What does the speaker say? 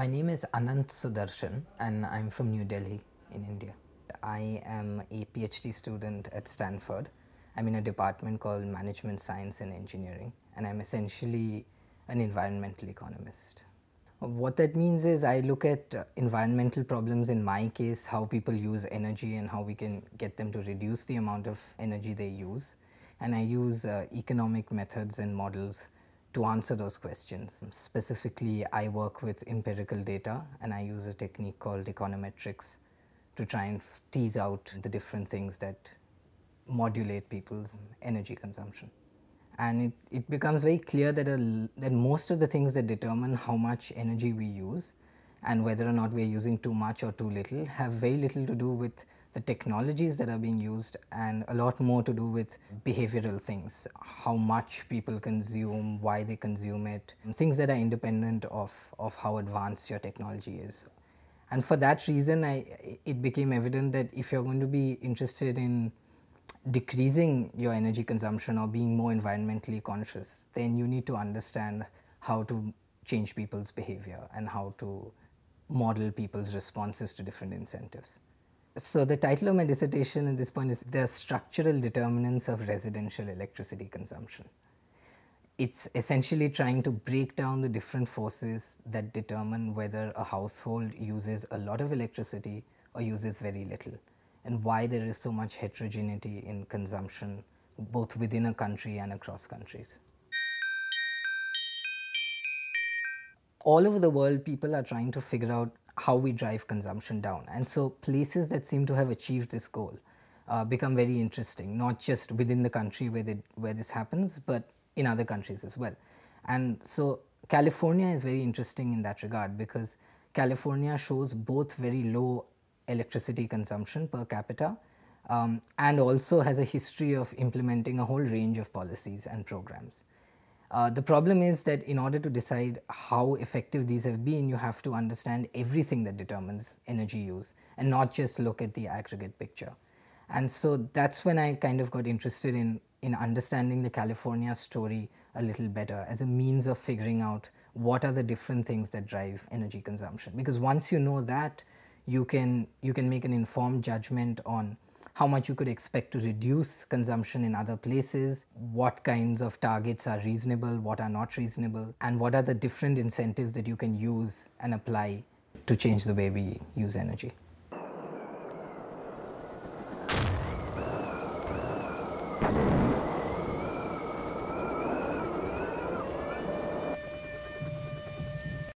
My name is Anant Sudarshan and I'm from New Delhi in India. I am a PhD student at Stanford. I'm in a department called Management Science and Engineering, and I'm essentially an environmental economist. What that means is I look at environmental problems, in my case, how people use energy and how we can get them to reduce the amount of energy they use. And I use economic methods and models to answer those questions. Specifically, I work with empirical data and I use a technique called econometrics to try and tease out the different things that modulate people's energy consumption. And it becomes very clear that, that most of the things that determine how much energy we use and whether or not we are using too much or too little have very little to do with the technologies that are being used and a lot more to do with behavioral things, how much people consume, why they consume it, things that are independent of how advanced your technology is. And for that reason, it became evident that if you're going to be interested in decreasing your energy consumption or being more environmentally conscious, then you need to understand how to change people's behavior and how to model people's responses to different incentives. So the title of my dissertation at this point is The Structural Determinants of Residential Electricity Consumption. It's essentially trying to break down the different forces that determine whether a household uses a lot of electricity or uses very little, and why there is so much heterogeneity in consumption both within a country and across countries. All over the world, people are trying to figure out how we drive consumption down, and so places that seem to have achieved this goal become very interesting, not just within the country where this happens, but in other countries as well. And so California is very interesting in that regard, because California shows both very low electricity consumption per capita and also has a history of implementing a whole range of policies and programs. The problem is that in order to decide how effective these have been, you have to understand everything that determines energy use and not just look at the aggregate picture. And so that's when I kind of got interested in understanding the California story a little better as a means of figuring out what are the different things that drive energy consumption. Because once you know that, you can make an informed judgment on how much you could expect to reduce consumption in other places, what kinds of targets are reasonable, what are not reasonable, and what are the different incentives that you can use and apply to change the way we use energy.